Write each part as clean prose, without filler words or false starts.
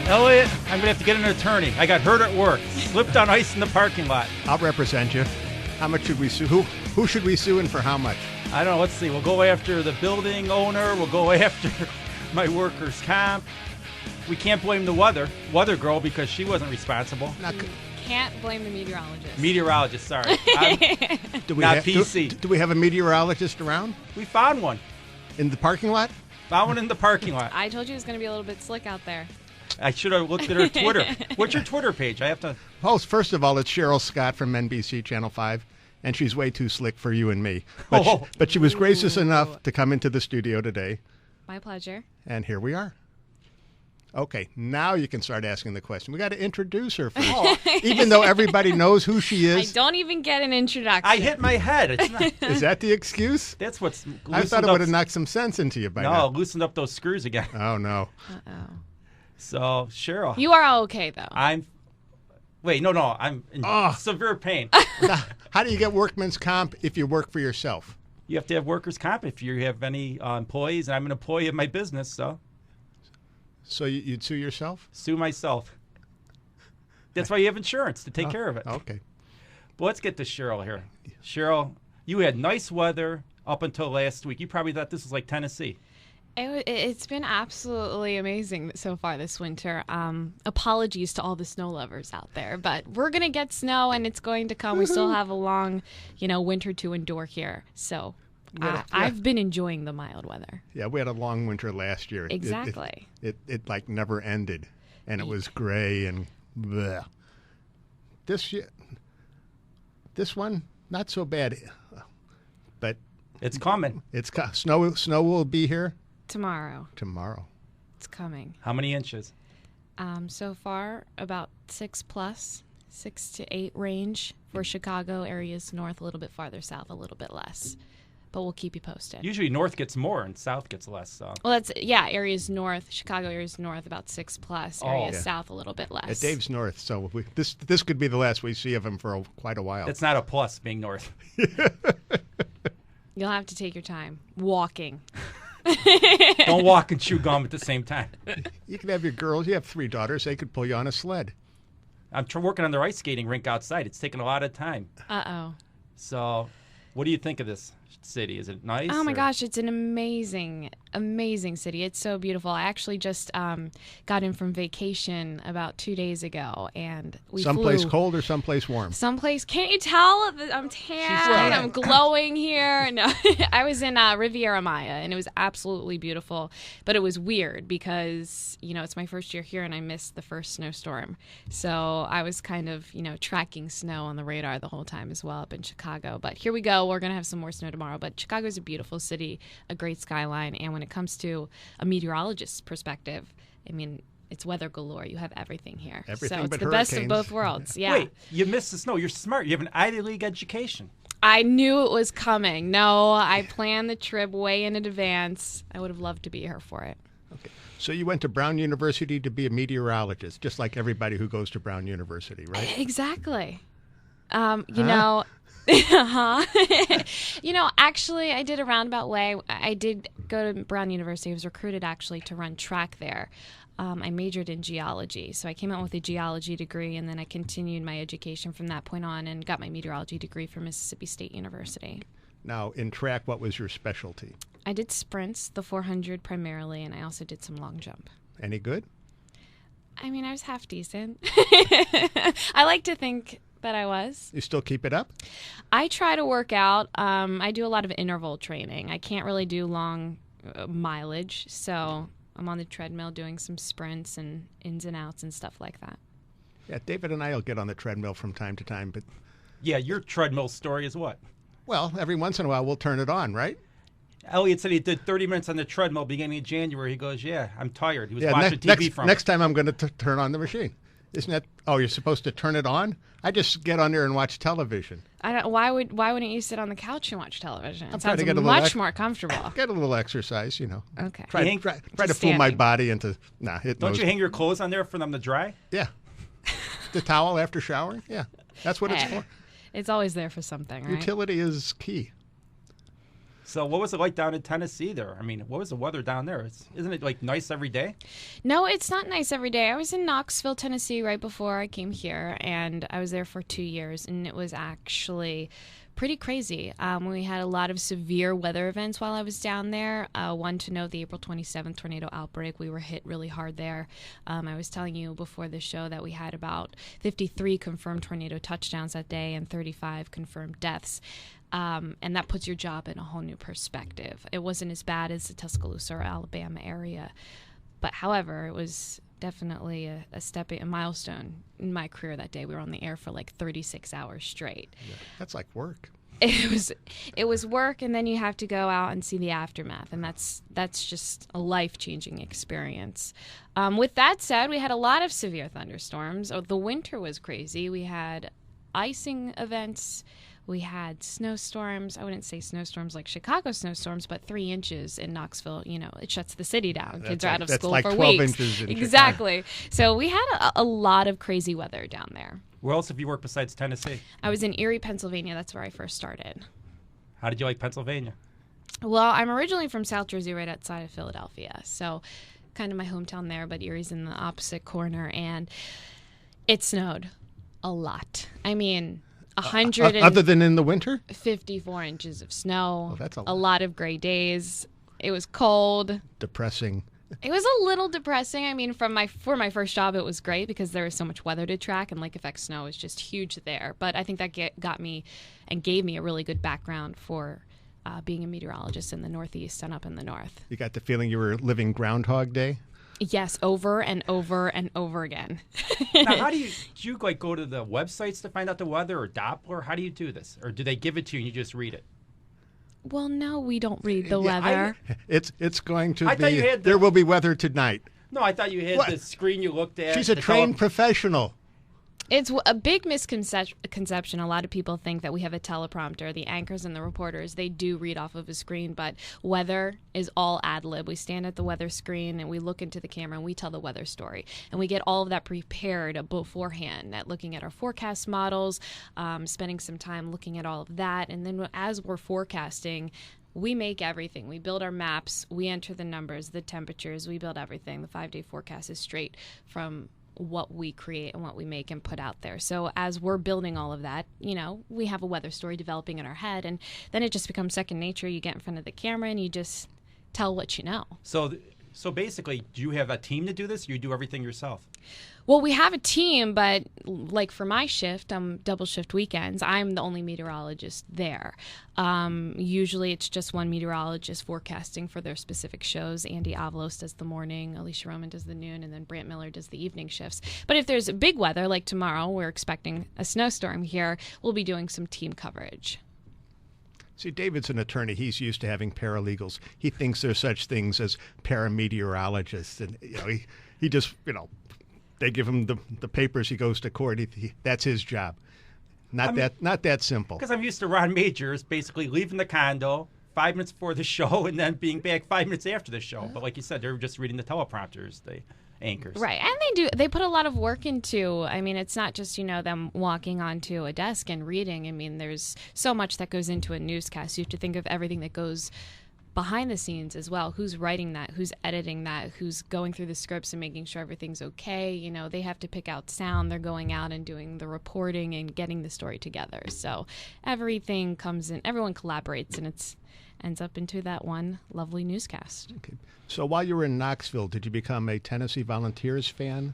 Elliott, I'm going to have to get an attorney. I got hurt at work. Slipped on ice in the parking lot. I'll represent you. How much should we sue? Who should we sue and for how much? I don't know. Let's see. We'll go after the building owner. We'll go after my workers' comp. We can't blame the weather girl, because she wasn't responsible. Can't blame the meteorologist. Meteorologist, sorry. Do we Not have, PC. Do we have a meteorologist around? We found one. In the parking lot? Found one in the parking lot. I told you it was going to be a little bit slick out there. I should have looked at her Twitter. What's your Twitter page? I have to... Oh, first of all, it's Cheryl Scott from NBC Channel 5, and she's way too slick for you and me. But she was gracious enough to come into the studio today. My pleasure. And here we are. Okay, now you can start asking the question. We got to introduce her first. Even though everybody knows who she is. I don't even get an introduction. I hit my head. It's not... Is that the excuse? That's what's... I thought it would have knocked some sense into you by now. No, loosened up those screws again. Oh, no. Uh-oh. So, Cheryl. You are okay, though. I'm in severe pain. How do you get workman's comp if you work for yourself? You have to have workers' comp if you have any employees, and I'm an employee of my business, so. So you'd sue yourself? Sue myself. That's why you have insurance, to take care of it. Okay. But let's get to Cheryl here. Cheryl, you had nice weather up until last week. You probably thought this was like Tennessee. It's been absolutely amazing so far this winter. Apologies to all the snow lovers out there, but we're going to get snow and it's going to come. We still have a long, winter to endure here. So I've been enjoying the mild weather. Yeah, we had a long winter last year. Exactly. It like never ended, and it was gray and bleh. This one, not so bad, but it's coming. Snow will be here. Tomorrow. It's coming. How many inches? So far, about 6+, 6 to 8 range for Chicago. Areas north, a little bit farther south, a little bit less. But we'll keep you posted. Usually north gets more and south gets less. So. Well, areas north, Chicago areas north, about 6+. Areas south, a little bit less. At Dave's north, so this could be the last we see of him for quite a while. It's not a plus being north. You'll have to take your time walking. Don't walk and chew gum at the same time. You can have your girls. You have 3 daughters. They could pull you on a sled. I'm working on their ice skating rink outside. It's taking a lot of time. Uh-oh. So, what do you think of this city? Is it nice? Oh my gosh, it's an amazing city. It's so beautiful. I actually just got in from vacation about 2 days ago, and we someplace flew. Cold or someplace warm? Someplace. Can't you tell that I'm tan? I'm glowing here. No, I was in Riviera Maya, and it was absolutely beautiful. But it was weird because it's my first year here, and I missed the first snowstorm. So I was kind of tracking snow on the radar the whole time as well up in Chicago. But here we go. We're gonna have some more snow tomorrow. But Chicago's a beautiful city, a great skyline, and when it comes to a meteorologist's perspective, I mean, it's weather galore. You have everything here. Everything so it's but the hurricanes. best of both worlds. Yeah. Wait, you missed the snow. You're smart. You have an Ivy League education. I knew it was coming. No, I planned the trip way in advance. I would have loved to be here for it. Okay. So you went to Brown University to be a meteorologist, just like everybody who goes to Brown University, right? Exactly. Actually, I did a roundabout way. I did go to Brown University. I was recruited, actually, to run track there. I majored in geology, so I came out with a geology degree, and then I continued my education from that point on and got my meteorology degree from Mississippi State University. Now, in track, what was your specialty? I did sprints, the 400 primarily, and I also did some long jump. Any good? I mean, I was half decent. I like to think that I was. You still keep it up? I try to work out. I do a lot of interval training. I can't really do long mileage, so I'm on the treadmill doing some sprints and ins and outs and stuff like that. Yeah, David and I will get on the treadmill from time to time, but... Yeah, your treadmill story is what? Well, every once in a while we'll turn it on, right? Elliott said he did 30 minutes on the treadmill beginning of January. He goes, yeah, I'm tired. He was watching TV from Next time I'm going to turn on the machine. Isn't that? Oh, you're supposed to turn it on? I just get on there and watch television. Why wouldn't you sit on the couch and watch television? It sounds to get much more comfortable. Get a little exercise, Okay. Try to fool my body into. Don't you hang your clothes on there for them to dry? Yeah. The towel after showering? Yeah. That's what it's for. It's always there for something, right? Utility is key. So what was it like down in Tennessee there? I mean, what was the weather down there? Isn't it like nice every day? No, it's not nice every day. I was in Knoxville, Tennessee right before I came here, and I was there for 2 years, and it was actually pretty crazy. We had a lot of severe weather events while I was down there. One to note, the April 27th tornado outbreak. We were hit really hard there. I was telling you before the show that we had about 53 confirmed tornado touchdowns that day and 35 confirmed deaths. And that puts your job in a whole new perspective. It wasn't as bad as the Tuscaloosa or Alabama area. But however, it was definitely a milestone in my career that day. We were on the air for like 36 hours straight. Yeah, that's like work. It was work, and then you have to go out and see the aftermath, and that's just a life-changing experience. With that said, we had a lot of severe thunderstorms. The winter was crazy. We had icing events. We had snowstorms. I wouldn't say snowstorms like Chicago snowstorms, but 3 inches in Knoxville. You know, it shuts the city down. Kids are out of school for 12 weeks. Inches in exactly. So we had a lot of crazy weather down there. Where else have you worked besides Tennessee? I was in Erie, Pennsylvania. That's where I first started. How did you like Pennsylvania? Well, I'm originally from South Jersey, right outside of Philadelphia. So kind of my hometown there, but Erie's in the opposite corner. And it snowed a lot. I mean, 100 other than in the winter? 54 inches of snow. Oh, that's a lot of gray days. It was cold. Depressing. It was a little depressing. I mean, for my first job, it was great because there was so much weather to track, and lake effect snow is just huge there. But I think that got me and gave me a really good background for being a meteorologist in the Northeast and up in the North. You got the feeling you were living Groundhog Day? Yes, over and over and over again. Now, how do you like go to the websites to find out the weather, or Doppler? How do you do this? Or do they give it to you and you just read it? Well, no, we don't read the weather. It's going to I be, thought you had there will be weather tonight. No, I thought you had the screen you looked at. She's a trained professional. It's a big misconception. A lot of people think that we have a teleprompter. The anchors and the reporters, they do read off of a screen, but weather is all ad lib. We stand at the weather screen and we look into the camera and we tell the weather story. And we get all of that prepared beforehand, at looking at our forecast models, spending some time looking at all of that. And then as we're forecasting, we make everything. We build our maps. We enter the numbers, the temperatures. We build everything. The 5-day forecast is straight from what we create and what we make and put out there. So as we're building all of that, you know, we have a weather story developing in our head, and then it just becomes second nature. You get in front of the camera and you just tell what you know. So basically, do you have a team to do this? Or you do everything yourself? Well, we have a team, but like for my shift, double shift weekends, I'm the only meteorologist there. Usually it's just one meteorologist forecasting for their specific shows. Andy Avalos does the morning, Alicia Roman does the noon, and then Brant Miller does the evening shifts. But if there's big weather, like tomorrow, we're expecting a snowstorm here, we'll be doing some team coverage. See, David's an attorney. He's used to having paralegals. He thinks there's such things as parameteorologists. And he just, they give him the papers. He goes to court. That's his job. Not that simple. Because I'm used to Ron Majors basically leaving the condo 5 minutes before the show and then being back 5 minutes after the show. But like you said, they're just reading the teleprompters, the anchors. Right. And they put a lot of work into, I mean, it's not just, them walking onto a desk and reading. I mean, there's so much that goes into a newscast. You have to think of everything that goes behind the scenes as well. Who's writing that? Who's editing that? Who's going through the scripts and making sure everything's okay? They have to pick out sound. They're going out and doing the reporting and getting the story together. So everything comes in, everyone collaborates, and it ends up into that one lovely newscast. Okay. So while you were in Knoxville, did you become a Tennessee Volunteers fan?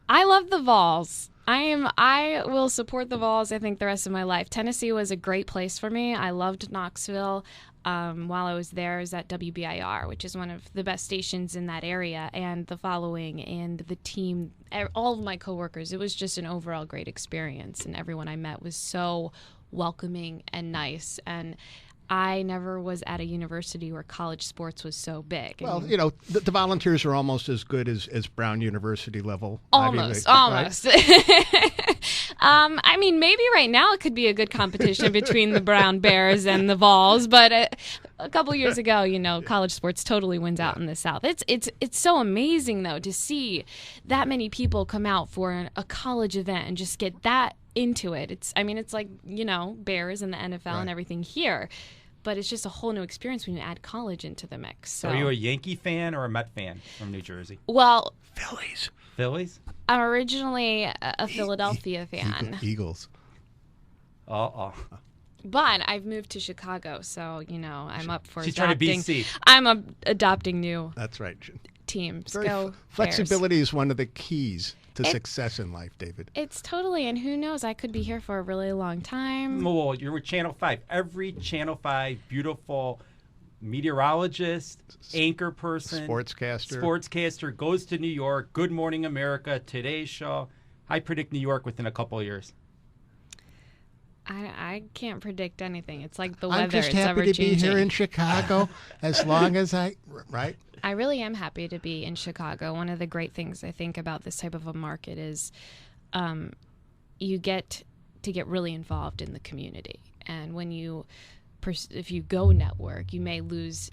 I love the Vols. I will support the Vols, I think, the rest of my life. Tennessee was a great place for me. I loved Knoxville. While I was there, I was at WBIR, which is one of the best stations in that area, and the following and the team, all of my coworkers. It was just an overall great experience, and everyone I met was so welcoming and nice. And I never was at a university where college sports was so big. Well, the Volunteers are almost as good as Brown University level. Almost. I mean, maybe right now it could be a good competition between the Brown Bears and the Vols, but a couple years ago, college sports totally wins out in the South. It's so amazing, though, to see that many people come out for a college event and just get that into it. It's like, Bears and the NFL and everything here. but it's just a whole new experience when you add college into the mix. So are you a Yankee fan or a Met fan from New Jersey? Well, Phillies? I'm originally a Philadelphia fan. Eagles. But I've moved to Chicago, so, I'm up for She's adopting. trying to BC. I'm adopting new That's right. teams. Flexibility Bears. is one of the keys to success in life, David. It's totally, and who knows, I could be here for a really long time. Well, you're with Channel 5. Every Channel 5 beautiful meteorologist, anchor person, sportscaster goes to New York. Good Morning America, Today Show. I predict New York within a couple of years. I can't predict anything. It's like the weather. I'm just it's happy to be here in Chicago as long as right? I really am happy to be in Chicago. One of the great things I think about this type of a market is you get to get really involved in the community. And when if you go network, you may lose,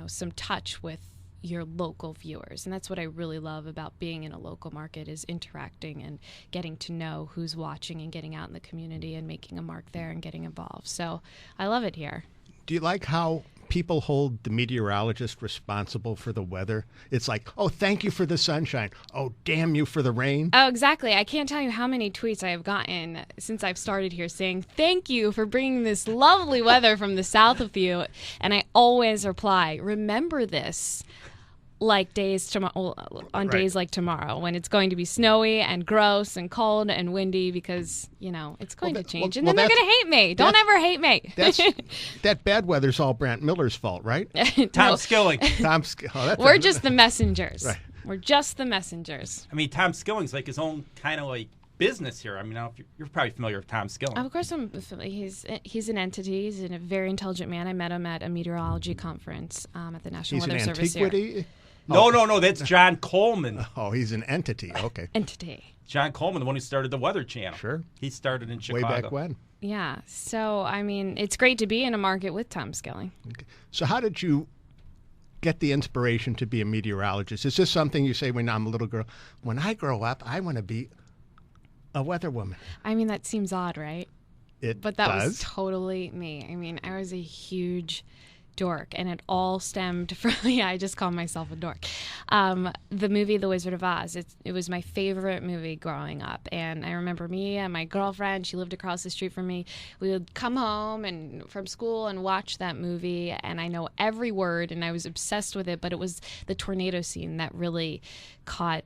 some touch with your local viewers. And that's what I really love about being in a local market, is interacting and getting to know who's watching and getting out in the community and making a mark there and getting involved. So I love it here. Do you like how people hold the meteorologist responsible for the weather? It's like, oh, thank you for the sunshine. Oh, damn you for the rain. Oh, exactly. I can't tell you how many tweets I have gotten since I've started here saying, thank you for bringing this lovely weather from the south of you. And I always reply, remember this. Days like tomorrow, when it's going to be snowy and gross and cold and windy, because it's going to change, and then they're going to hate me. Don't ever hate me. That bad weather's all Brant Miller's fault, right? Tom Skilling. We're just the messengers. Right. We're just the messengers. I mean, Tom Skilling's like his own kind of like business here. I mean, you're probably familiar with Tom Skilling. Of course, he's an entity. He's a very intelligent man. I met him at a meteorology conference at the National Weather Service here. He's an antiquity? No, that's John Coleman. Oh, he's an entity. Okay. John Coleman, the one who started the Weather Channel. Sure. He started in Chicago. Way back when. Yeah. So, I mean, it's great to be in a market with Tom Skilling. Okay. So how did you get the inspiration to be a meteorologist? Is this something you say when I'm a little girl? When I grow up, I want to be a weather woman. I mean, that seems odd, right? But that was totally me. I mean, I was a huge dork, and it all stemmed from I just call myself a dork. The movie The Wizard of Oz. It was my favorite movie growing up, and I remember me and my girlfriend, she lived across the street from me, we would come home and from school and watch that movie, and I know every word, and I was obsessed with it. But it was the tornado scene that really caught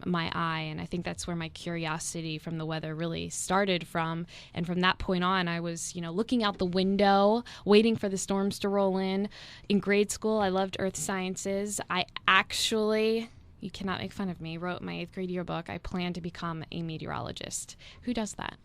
my eye, and I think that's where my curiosity from the weather really started from. And from that point on, I was, looking out the window, waiting for the storms to roll in. In grade school, I loved earth sciences. I actually, you cannot make fun of me, wrote my 8th grade yearbook, I plan to become a meteorologist. Who does that?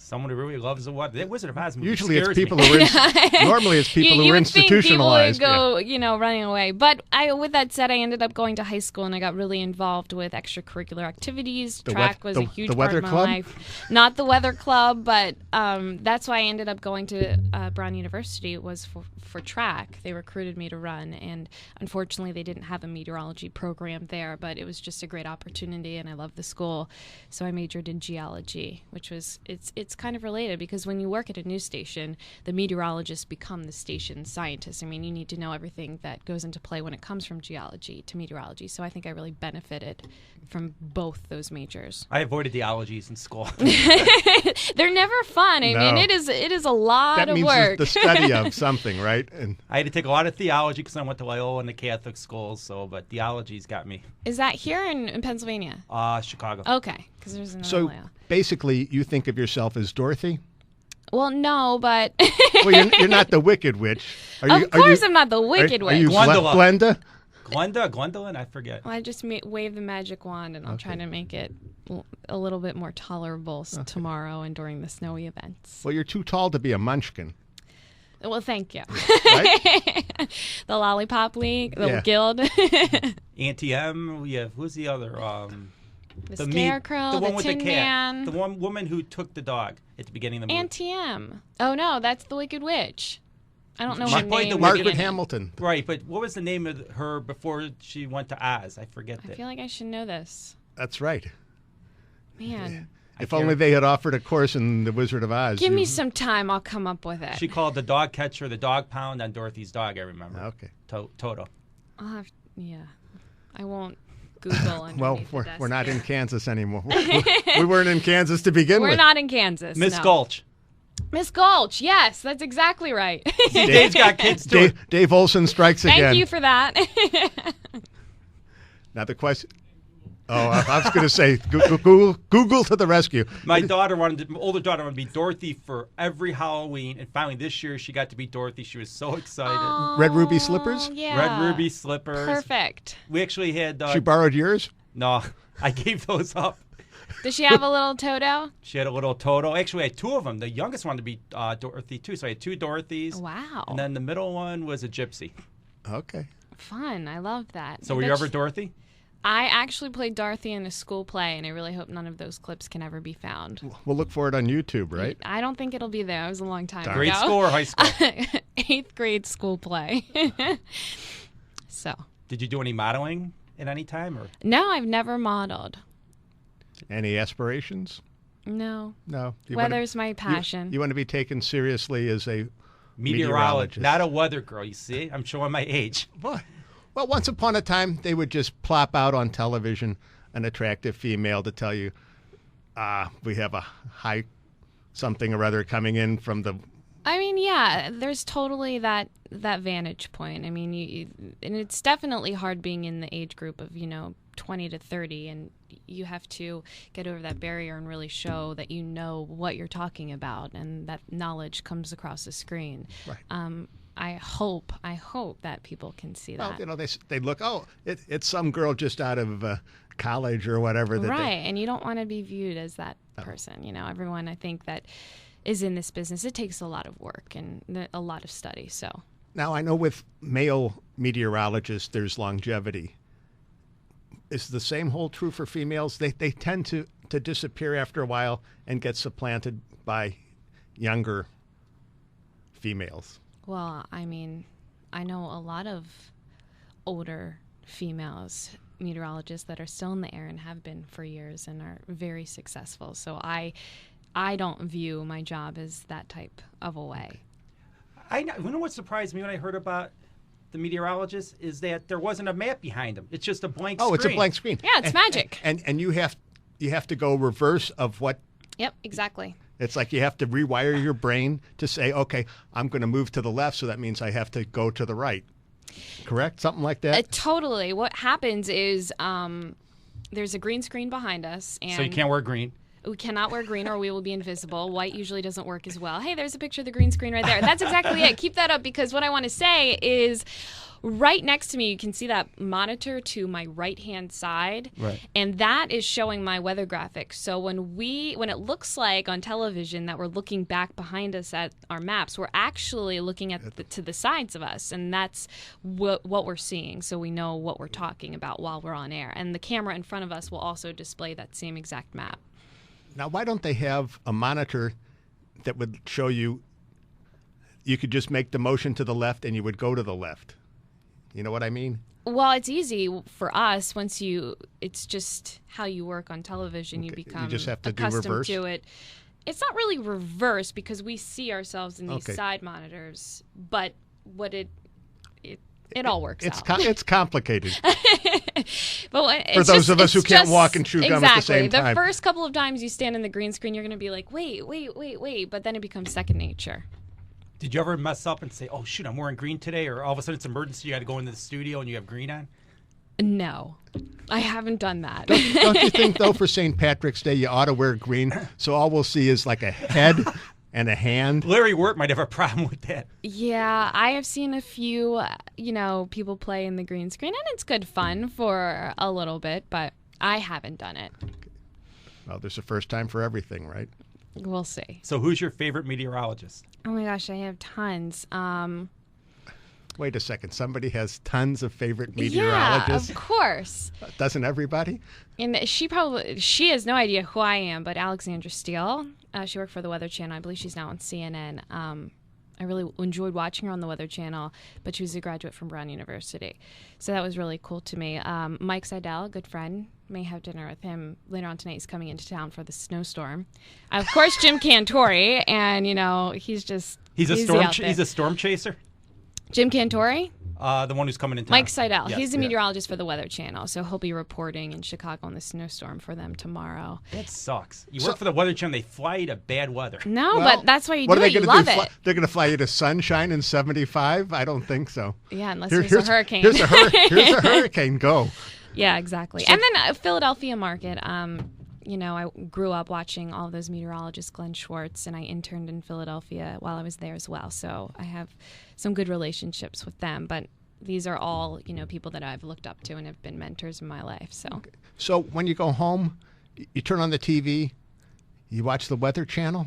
Someone who really loves the weather. That Wizard of Oz movie Usually it's people me. who are normally it's people who are institutionalized. You would think people would go, running away. But with that said, I ended up going to high school, and I got really involved with extracurricular activities. Track was a huge part of my life. Not the weather club, but that's why I ended up going to Brown University. It was for track. They recruited me to run, and unfortunately they didn't have a meteorology program there, but it was just a great opportunity, and I loved the school. So I majored in geology, which was, it's kind of related, because when you work at a news station, the meteorologists become the station scientists. I mean, you need to know everything that goes into play when it comes from geology to meteorology. So I think I really benefited from both those majors. I avoided the ologies in school. They're never fun. I mean, it is a lot of work. That means the study of something, right? And I had to take a lot of theology because I went to Loyola and the Catholic schools. But theology's got me. Is that here in Pennsylvania? Chicago. Okay, because there's another So Loyola. basically, you think of yourself as Dorothy? Well, no, but Well, you're not the Wicked Witch. Of course I'm not the Wicked Witch. Are you Glenda? Glenda? Gwendolyn? I forget. Well, I just wave the magic wand, and I'll try to make it a little bit more tolerable tomorrow and during the snowy events. Well, you're too tall to be a munchkin. Well, thank you. Right? The Lollipop League, the Guild. Auntie M. Yeah, who's the other? The Scarecrow, the one the with Tin the Man. cat. The one woman who took the dog at the beginning of the movie. Auntie M. Oh, no, that's the Wicked Witch. I don't know She her played name. the Margaret Wicked Hamilton. Right, but what was the name of her before she went to Oz? I forget that. I feel like I should know this. That's right. Man. If only they had offered a course in The Wizard of Oz. Give me some time. I'll come up with it. She called the dog catcher the dog pound on Dorothy's dog, I remember. Okay. Toto. Yeah. I won't Google underneath Well, the desk. we're not in Kansas anymore. We weren't in Kansas to begin with. We're not in Kansas. Miss Gulch. Miss Gulch. Yes, that's exactly right. Dave's got kids too. Dave Olson strikes again. Thank you for that. Now the question. Oh, I was going to say Google to the rescue. My older daughter wanted to be Dorothy for every Halloween, and finally this year she got to be Dorothy. She was so excited. Aww, Red ruby slippers? Yeah. Red ruby slippers. Perfect. We actually had. She borrowed yours? No, I gave those up. Does she have a little Toto? She had a little Toto. Actually, I had two of them. The youngest wanted to be Dorothy too, so I had two Dorothys. Wow. And then the middle one was a gypsy. Okay. Fun. I love that. So were you ever Dorothy? I actually played Dorothy in a school play, and I really hope none of those clips can ever be found. We'll look for it on YouTube, right? I don't think it'll be there. It was a long time ago. Grade school or high school? 8th grade school play. So. Did you do any modeling at any time? Or? No, I've never modeled. Any aspirations? No. No. Weather's my passion. You want to be taken seriously as a meteorologist, not a weather girl. You see? I'm showing my age. What? Well, once upon a time, they would just plop out on television an attractive female to tell you, we have a high something or other coming in from the... I mean, yeah, there's totally that vantage point. I mean, and it's definitely hard being in the age group of, 20 to 30, and you have to get over that barrier and really show that you know what you're talking about, and that knowledge comes across the screen. Right. I hope that people can see that. Well, they look, it's some girl just out of college or whatever. And you don't want to be viewed as that person. Everyone I think that is in this business, it takes a lot of work and a lot of study. So now I know with male meteorologists, there's longevity. Is the same hold true for females? They tend to disappear after a while and get supplanted by younger females. Well, I mean, I know a lot of older females meteorologists that are still in the air and have been for years and are very successful. So I don't view my job as that type of a way. You know what surprised me when I heard about the meteorologist is that there wasn't a map behind them. It's just a blank screen. Oh, it's a blank screen. Yeah, it's magic. And you have to go reverse of what... Yep, exactly. It's like you have to rewire your brain to say, okay, I'm going to move to the left, so that means I have to go to the right. Correct? Something like that? Totally. What happens is there's a green screen behind us. And so you can't wear green. We cannot wear green or we will be invisible. White usually doesn't work as well. Hey, there's a picture of the green screen right there. That's exactly it. Keep that up, because what I want to say is right next to me, you can see that monitor to my right-hand side. Right. And that is showing my weather graphics. So when it looks like on television that we're looking back behind us at our maps, we're actually looking at to the sides of us. And that's what we're seeing. So we know what we're talking about while we're on air. And the camera in front of us will also display that same exact map. Now, why don't they have a monitor that would show you could just make the motion to the left and you would go to the left? You know what I mean? Well, it's easy for us it's just how you work on television. You become you just have to accustomed do reverse? to it. It's not really reverse because we see ourselves in these side monitors, but what it all works out. It's complicated. But for those of us who can't walk and chew gum at the same time. The first couple of times you stand in the green screen, you're going to be like, wait, but then it becomes second nature. Did you ever mess up and say, oh, shoot, I'm wearing green today? Or all of a sudden it's an emergency, you got to go into the studio and you have green on? No, I haven't done that. Don't you think, though, for St. Patrick's Day, you ought to wear green so all we'll see is like a head and a hand? Larry Wirt might have a problem with that. Yeah, I have seen a few, people play in the green screen, and it's good fun for a little bit, but I haven't done it. Well, there's a first time for everything, right? We'll see. So who's your favorite meteorologist? Oh, my gosh, I have tons. Wait a second. Somebody has tons of favorite meteorologists? Yeah, of course. Doesn't everybody? And she has no idea who I am, but Alexandra Steele, she worked for the Weather Channel. I believe she's now on CNN. I really enjoyed watching her on the Weather Channel, but she was a graduate from Brown University. So that was really cool to me. Mike Seidel, a good friend, may have dinner with him later on tonight. He's coming into town for the snowstorm. Of course, Jim Cantori, and, he's a storm chaser? Jim Cantori? The one who's coming in town. Mike Seidel. Yes. He's a meteorologist for the Weather Channel, so he'll be reporting in Chicago on the snowstorm for them tomorrow. That sucks. You work for the Weather Channel, they fly you to bad weather. No, but that's why you do it. You love it. They're going to fly you to sunshine in 75? I don't think so. Yeah, unless there's a hurricane. Here's a hurricane. Go. Yeah, exactly. And then Philadelphia market. I grew up watching all of those meteorologists, Glenn Schwartz, and I interned in Philadelphia while I was there as well. So I have some good relationships with them. But these are all, people that I've looked up to and have been mentors in my life. So when you go home, you turn on the TV, you watch the Weather Channel?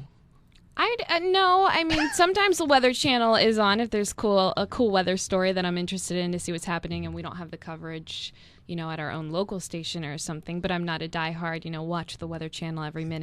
No. I mean, sometimes the Weather Channel is on if there's a cool weather story that I'm interested in to see what's happening, and we don't have the coverage, at our own local station or something. But I'm not a diehard, watch the Weather Channel every minute.